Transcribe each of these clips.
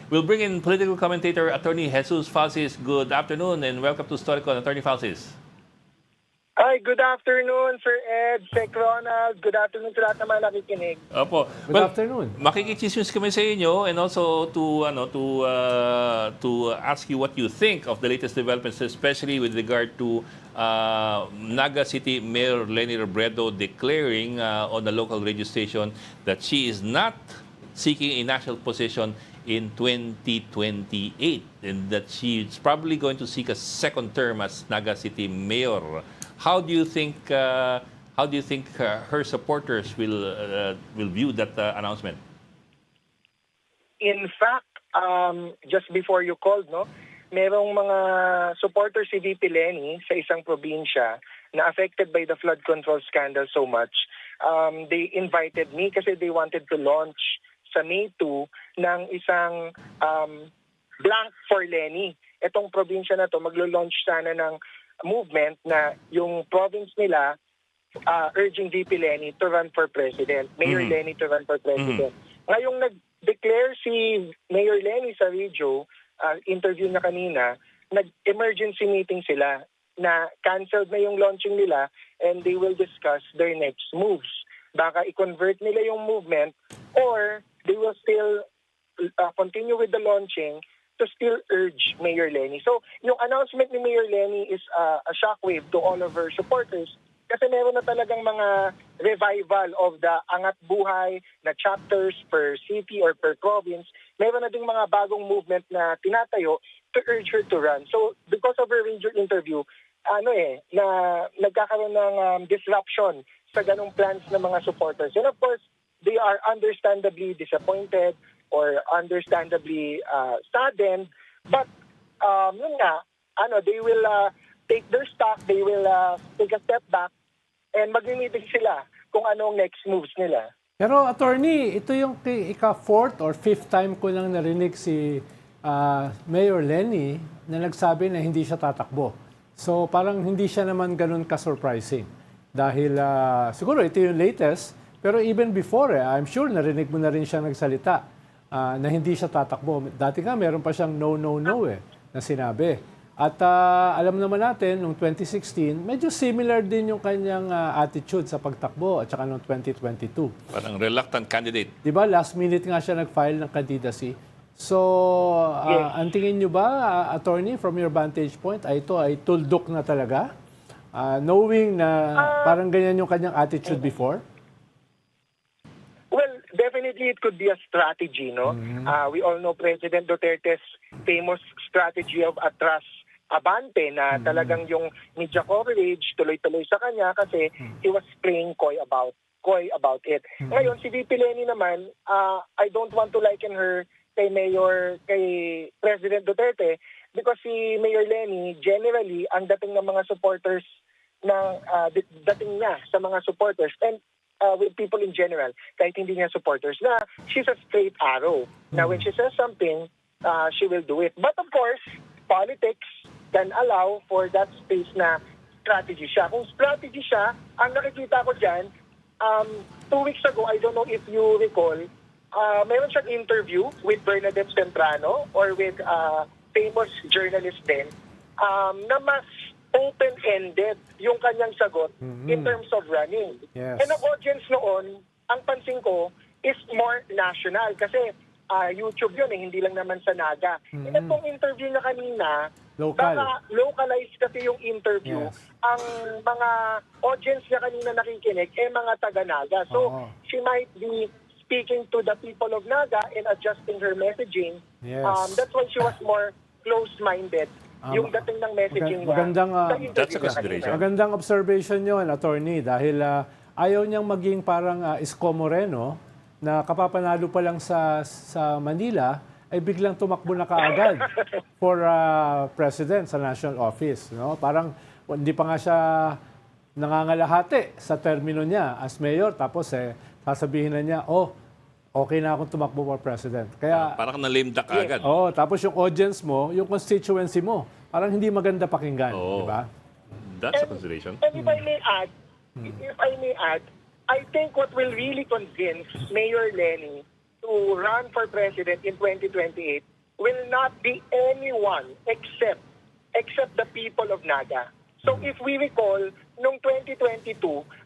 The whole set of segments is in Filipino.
We'll bring in political commentator Attorney Jesus Falsis. Good afternoon and welcome to Storycon, Attorney Falsis. Hi, good afternoon, Sir Ed, Sec Ronald. Good afternoon sa lahat ng mga nakikinig. Opo. Good afternoon. Makikichismis kami sa inyo and also to ask you what you think of the latest developments, especially with regard to Naga City Mayor Leni Robredo declaring on the local radio station that she is not seeking a national position in 2028 and that she is probably going to seek a second term as Naga City Mayor. How do you think her supporters will view that announcement? In fact, just before you called, merong mga supporters si VP Leni sa isang probinsya na affected by the flood control scandal so much. They invited me kasi they wanted to launch sa May 2 ng isang blank for Leni. Itong probinsya na to maglo-launch sana ng movement na yung province nila urging VP Leni to run for president, Mayor Leni to run for president. Ngayong nag-declare si Mayor Leni sa radio, interview na kanina, nag-emergency meeting sila na canceled na yung launching nila and they will discuss their next moves. Baka i-convert nila yung movement or they will still continue with the launching to still urge Mayor Leni. So, yung announcement ni Mayor Leni is a shockwave to all of her supporters kasi meron na talagang mga revival of the Angat Buhay na chapters per city or per province. Meron na ding mga bagong movement na tinatayo to urge her to run. So, because of her radio interview, na nagkakaroon ng disruption sa ganong plans ng mga supporters. And of course, they are understandably disappointed or understandably saddened, but yun nga, they will take their stock, they will take a step back, and mag-meeting sila kung anong next moves nila. Pero attorney, ito yung ika-fourth or fifth time ko lang narinig si Mayor Leni na nagsabi na hindi siya tatakbo. So parang hindi siya naman ganun ka-surprising. Dahil siguro ito yung latest, pero even before, I'm sure narinig mo na rin siya nagsalita na hindi siya tatakbo. Dati nga, meron pa siyang no na sinabi. At alam naman natin, noong 2016, medyo similar din yung kanyang attitude sa pagtakbo at saka noong 2022. Parang reluctant candidate. Diba? Last minute nga siya nag-file ng candidacy. So, ang tingin nyo ba, attorney, from your vantage point, ito ay tuldok na talaga? Knowing na parang ganyan yung kanyang attitude before? Well, definitely it could be a strategy, no? We all know President Duterte's famous strategy of atras abante na talagang yung media coverage tuloy-tuloy sa kanya kasi he was playing coy about it. Ngayon, si VP Leni naman, I don't want to liken her kay President Duterte because si Mayor Leni, generally, ang dating ng mga supporters dating niya sa mga supporters and with people in general, kahit hindi niya supporters, na she's a straight arrow. Now, when she says something, she will do it. But of course, politics can allow for that space na strategy siya. Kung strategy siya, ang nakikita ko dyan, 2 weeks ago, I don't know if you recall, meron siyang interview with Bernadette Centrano or with famous journalist din, na mas open-ended yung kanyang sagot in terms of running. Yes. And ang audience noon, ang pansin ko, is more national kasi YouTube yun hindi lang naman sa Naga. And itong interview na kanina, baka localized kasi yung interview. Yes. Ang mga audience niya kanina nakikinig, mga taga-Naga. So, she might be speaking to the people of Naga and adjusting her messaging. Yes. That's why she was more close-minded. Yung dating ng messaging niya. That's a consideration. Magandang observation yun, attorney, dahil ayaw niyang maging parang Isko Moreno na kapapanalo pa lang sa Manila ay biglang tumakbo na kaagad for president sa national office. No? Parang hindi pa nga siya nangangalahati sa termino niya as mayor tapos sasabihin na niya, okay na akong tumakbo for president. Kaya parang na-lame duck agad. tapos yung audience mo, yung constituency mo, parang hindi maganda pakinggan, di ba? That's a consideration. And if I may add, I think what will really convince Mayor Leni to run for president in 2028 will not be anyone except the people of Naga. So if we recall, noong 2022,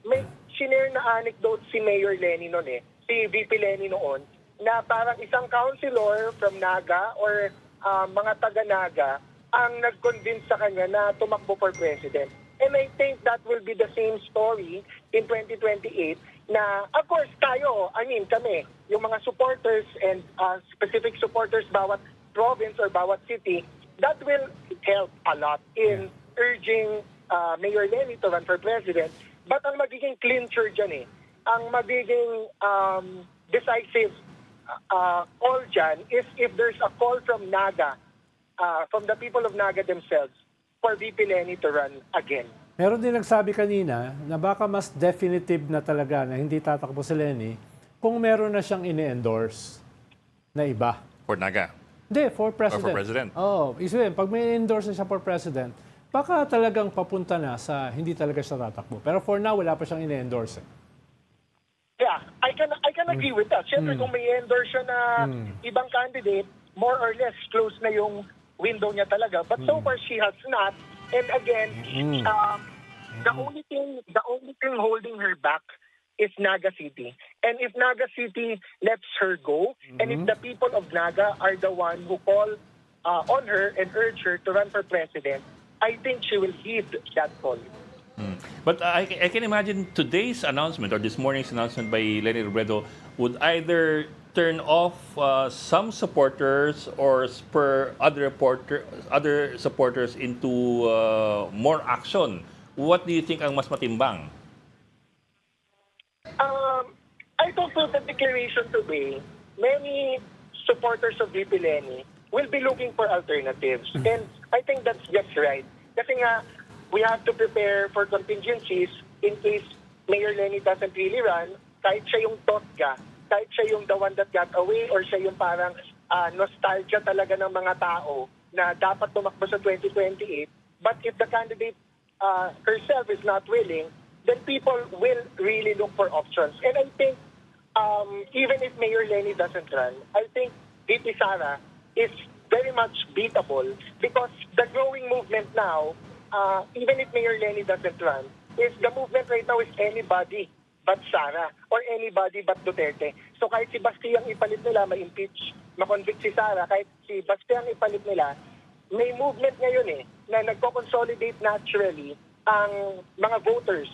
may sinare na anecdote si Mayor Lenny noon si VP Lenny noon, na parang isang councilor from Naga or mga taga-Naga ang nag-convince sa kanya na tumakbo for president. And I think that will be the same story in 2028 na, of course, kami, yung mga supporters and specific supporters bawat province or bawat city, that will help a lot in urging Mayor Lenny to run for president. But ang magiging clincher dyan ang magiging decisive call dyan is if there's a call from Naga, from the people of Naga themselves, for VP Lenny to run again. Meron din nagsabi kanina na baka mas definitive na talaga na hindi tatakbo si Lenny kung meron na siyang ini-endorse na iba. For Naga. Hindi, for president. Or for president. Oo. Isipin, pag may endorse na siya for president, baka talagang papunta na sa hindi talaga siya tatakbo. Pero for now, wala pa siyang ini-endorse. Yeah, I can agree with that. Siyempre, kung may endorse siya na ibang candidate, more or less close na yung window niya talaga. But so far, she has not. And again, the only thing holding her back is Naga City. And if Naga City lets her go, and if the people of Naga are the one who call on her and urge her to run for president, I think she will heed that call. But I can imagine today's announcement or this morning's announcement by Lenny Robredo would either turn off some supporters or spur other supporters into more action. What do you think ang mas matimbang? I thought with the declaration today, many supporters of VP Lenny will be looking for alternatives. And I think that's just right. Kasi nga, we have to prepare for contingencies in case Mayor Lenny doesn't really run, kahit siya yung totga, kahit siya yung the one that got away, or siya yung parang nostalgia talaga ng mga tao na dapat tumakbo sa 2028. But if the candidate herself is not willing, then people will really look for options. And I think even if Mayor Lenny doesn't run, I think VP Sara is very much beatable because the growing movement now, even if Mayor Lenny doesn't run, is the movement right now is anybody but Sara or anybody but Duterte. So kahit si Basti ang ipalit nila, ma-impeach, ma-convict si Sara, kahit si Basti ang ipalit nila, may movement ngayon na nagko-consolidate naturally ang mga voters.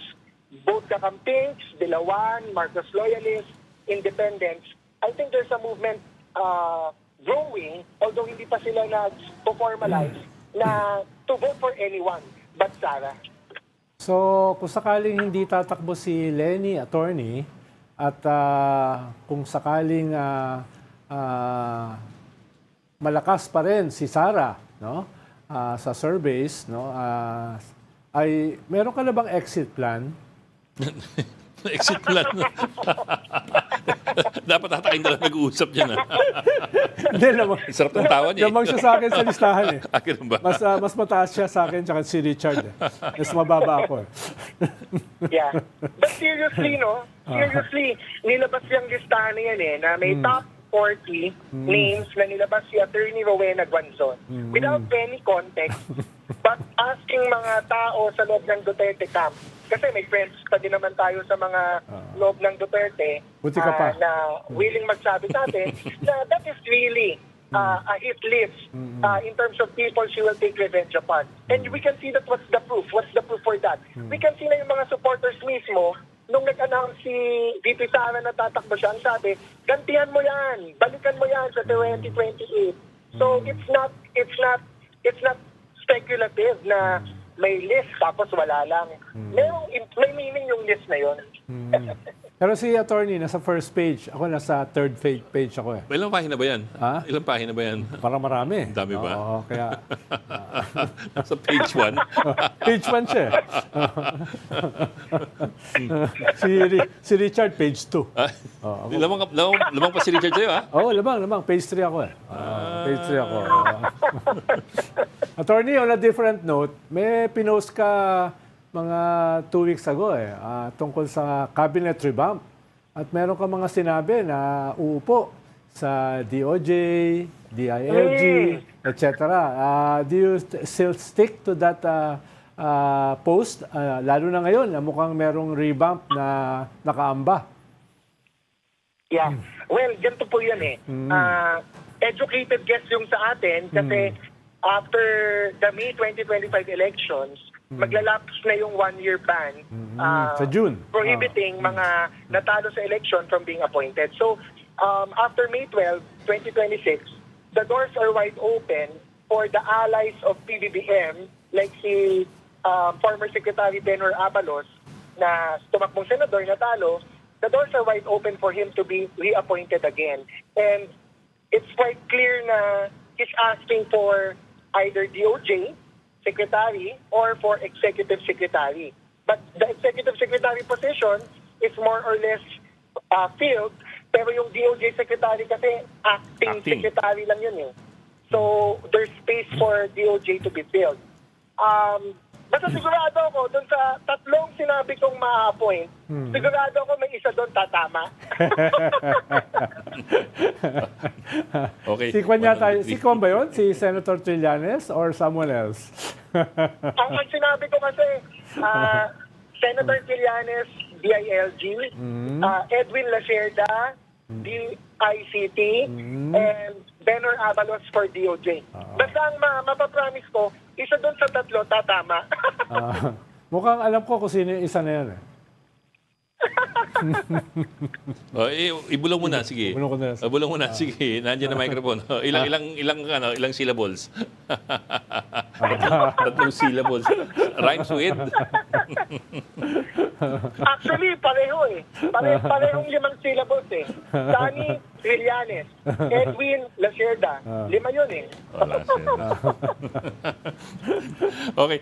Both Kakampings, Dilawan, Marcos Loyalists, Independents. I think there's a movement growing, although hindi pa sila nag-formalize, na to vote for anyone but Sara. So, kung sakaling hindi tatakbo si Lenny, attorney, at kung sakaling malakas pa rin si Sara, no? Sa surveys, no? Ay meron ka na bang exit plan? Exit plan. Dapat tatakin na lang nag-uusap dyan. Hindi, lamang. Sarap ng tawa niya. Lamang siya sa akin sa listahan Akin ba? Mas mataas siya sa akin tsaka si Richard. Mas mababa ako. Yeah. But seriously, nilabas yung listahan na yan na may top 40 names na nilabas si Attorney Rowena Guanzon without any context, but asking mga tao sa loob ng Duterte camp. Kasi may friends pa din naman tayo sa mga loob ng Duterte Buti ka pa. na willing magsabi sa atin na that is really a hit list in terms of people she will take revenge upon. And we can see that what's the proof? What's the proof for that? We can see na yung mga supporters mismo, nung nag-announce si VP Sara na tatakbo siya, ang sabi, gantihan mo yan, balikan mo yan sa 2028. So it's not speculative na may list tapos wala lang. May meaning yung list na yon. Pero si attorney nasa first page, ako nasa third page ako . Ilang pahina ba yan? Ha? Ilang pahina ba yan? Parang marami. Dami ba? Oo, kaya Nasa page 1. page 1 siya. si Richard page 2. Lamang pa si Richard sa'yo, ha? Oo, lamang. Page 3 ako . Page 3 ako. Attorney, on a different note, may pinost ka mga 2 weeks ago tungkol sa cabinet revamp. At meron ka mga sinabi na uupo sa DOJ, DILG, etc. Do you still stick to that post? Lalo na ngayon, na mukhang merong revamp na nakaamba. Yeah. Well, ganito po yun eh. Educated guess yung sa atin kasi after the May 2025 elections, maglalapse na yung one-year ban Sa June. prohibiting mga natalo sa election from being appointed. So, after May 12, 2026, the doors are wide open for the allies of PBBM like si former Secretary Benor Abalos na tumakbong senador natalo. The doors are wide open for him to be reappointed again. And it's quite clear na he's asking for either DOJ secretary or for executive secretary. But the executive secretary position is more or less filled, pero yung DOJ secretary kasi acting secretary lang yun eh. So there's space for DOJ to be filled. Basta sigurado ako dun sa tatlong sinabi kong ma-appoint, sigurado ako may isa doon tatama. Okay. Si Kwan ba yun? Si Senator Trillanes or someone else? Ang sinabi ko kasi, Senator Trillanes, DILG, Edwin Lacerda, DICT, and Benor Abalos for DOJ. Basta ang mapapromise ko, isa doon sa tatlo, tatama. Mukhang alam ko kung sino yung isa na yan. Ibulong mo na, sige. Bulong ko na. Bulong mo na, sige. Nandiyan na microphone. Ilang syllables? Tatlong syllables. Rhymes with. Actually, pareho eh. Parehong 5 syllables eh. Danny Trillanes, Edwin Lacerda. 5 yun eh. Okay.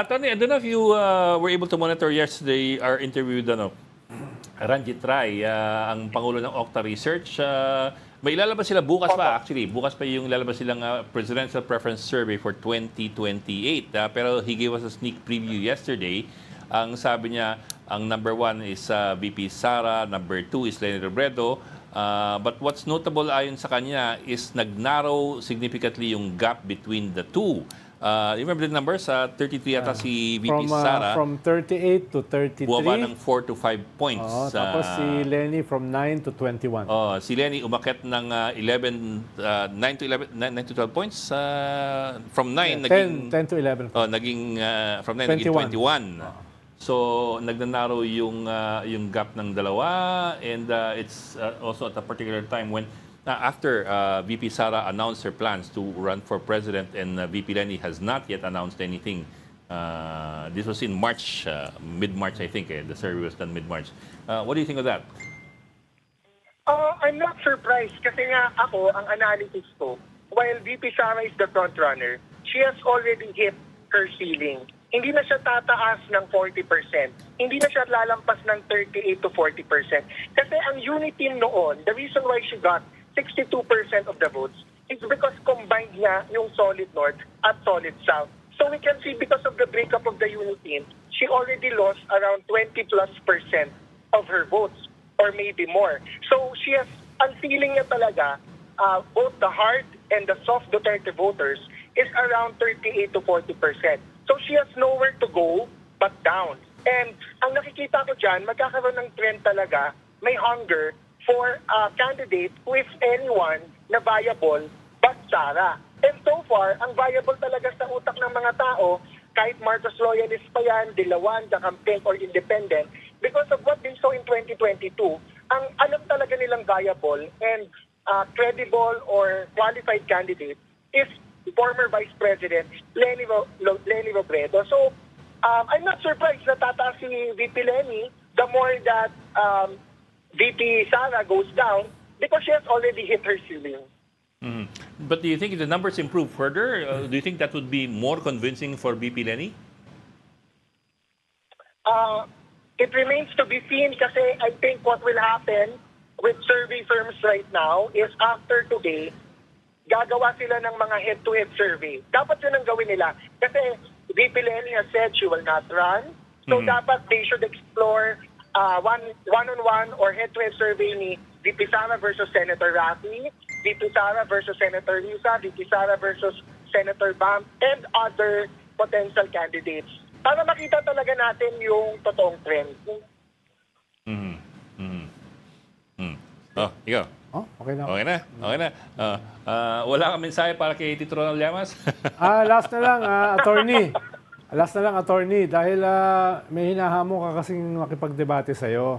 Tony, I don't know if you were able to monitor yesterday our interview with Ranjit Rai, ang Pangulo ng Okta Research. May ilalabas sila bukas pa, actually. Bukas pa yung ilalabas silang Presidential Preference Survey for 2028. Pero he gave us a sneak preview yesterday. Ang sabi niya, ang number 1 is VP Sara, number 2 is Leni Robredo. But what's notable ayon sa kanya is nag-narrow significantly yung gap between the two. You remember the numbers? 33 yata si VP Sara. From 38 to 33. Buwaba ng 4 to 5 points. Tapos si Leni from 9 to 21. Si Leni umakyat ng 9 to 12 points. From 9 naging 10 to 11. Naging from 9 naging 21. So nagnanarrow yung gap ng dalawa, and it's also at a particular time when after VP Sara announced her plans to run for president, and VP Leni has not yet announced anything. This was in March, mid-March I think. The survey was done mid-March. What do you think of that? I'm not surprised kasi nga ako, ang analysis ko, while VP Sara is the front runner, she has already hit her ceiling. Hindi na siya tataas ng 40%. Hindi na siya lalampas ng 38 to 40%. Kasi ang unity team noon, the reason why she got 62% of the votes is because combined niya yung Solid North at Solid South. So we can see because of the breakup of the unity team, she already lost around 20+% of her votes or maybe more. So she has, ang feeling niya talaga, both the hard and the soft Duterte voters is around 38 to 40%. So she has nowhere to go but down. And ang nakikita ko dyan, magkakaroon ng trend talaga, may hunger for a candidate who is anyone na viable but Sara. And so far, ang viable talaga sa utak ng mga tao, kahit Marcos loyalist pa yan, Dilawan, Dakampeng, or independent, because of what they saw in 2022, ang alam talaga nilang viable and credible or qualified candidate is former Vice President Leni Robredo. So, I'm not surprised na tataas si VP Leni the more that VP Sara goes down because she has already hit her ceiling. Mm-hmm. But do you think if the numbers improve further, do you think that would be more convincing for VP Leni? It remains to be seen kasi I think what will happen with survey firms right now is after today, gagawa sila ng mga head-to-head survey. Dapat yun ang gawin nila. Kasi VP Leni has said she will not run. So dapat they should explore one-on-one or head-to-head survey ni VP Sara versus Senator Rafi VP Sara versus Senator Risa, VP Sara versus Senator Bam, and other potential candidates. Para makita talaga natin yung totoong trend. Oh, ikaw. Oh, okay na. Okay na. Okay na. Wala kang mensahe para kay Tito Ronald Llamas? Last na lang, attorney. Last na lang, attorney. Dahil may hinahamon ka kasing makipagdebate sa'yo.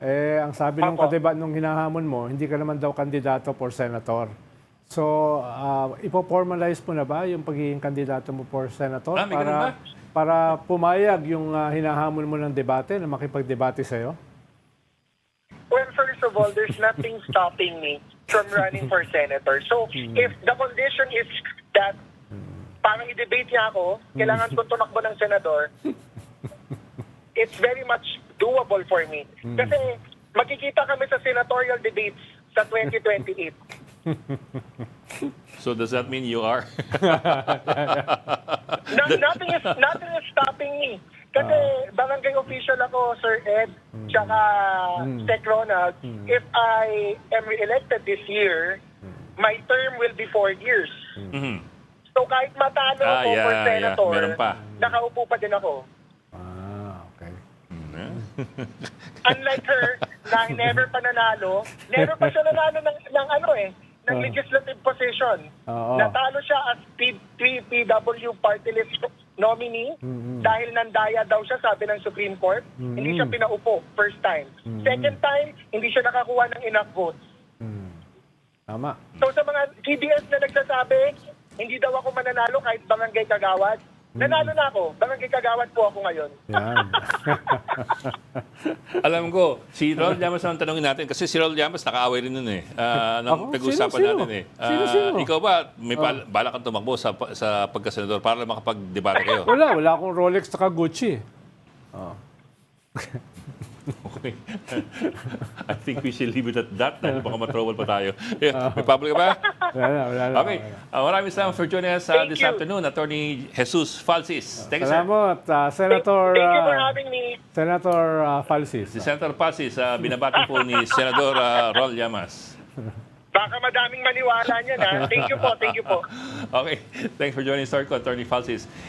Ang sabi nung nung hinahamon mo, hindi ka naman daw kandidato for senator. So, ipo-formalize mo na ba yung pagiging kandidato mo for senator? May ganun ba? Para pumayag yung hinahamon mo ng debate na makipagdebate sa'yo? Well, first of all, there's nothing stopping me from running for senator. So, if the condition is that parang i-debate niya ako, kailangan ko tumakbo ng senador, it's very much doable for me. Kasi magkikita kami sa senatorial debates sa 2028. So does that mean you are? Nothing is stopping me. Kasi barangay official ako, Sir Ed, tsaka Sec Ronald. If I am re-elected this year, my term will be 4 years. So kahit matalo ako for senator, Meron pa. nakaupo pa din ako. Okay. Unlike her, na never pa nanalo, never pa siya nanalo ng legislative position. Oo. Natalo siya as PW party list nominee dahil nandaya daw siya, sabi ng Supreme Court. Hindi siya pinaupo first time. Second time, hindi siya nakakuha ng enough votes. Tama. So sa mga CDS na nagsasabi, hindi daw ako mananalo kahit barangay kagawad, nanalo na ako. Barangay kagawad po ako ngayon. Yan. Alam ko, si Ronald Llamas ang tanongin natin kasi si Ronald Llamas nakaaway rin nun nung Ako? pag-usapan Sino? natin Sino? Ikaw ba, may bala kang tumakbo sa pagkasenador para makapag-debate kayo? Wala akong Rolex at Gucci. Okay. I think we should leave it at that. Baka matrowal pa tayo. May public ka ba? Wala. Okay. Maraming salamat for joining us this afternoon, Attorney Jesus Falsis. Thank you, sir. Salamat, Senator. Thank you for having me. Senator Falsis. Si Senator Falsis, binabati po ni Senador Ronald Llamas. Baka madaming maniwala niyan, ha? Thank you po. Okay. Thanks for joining Starco, Attorney Falsis.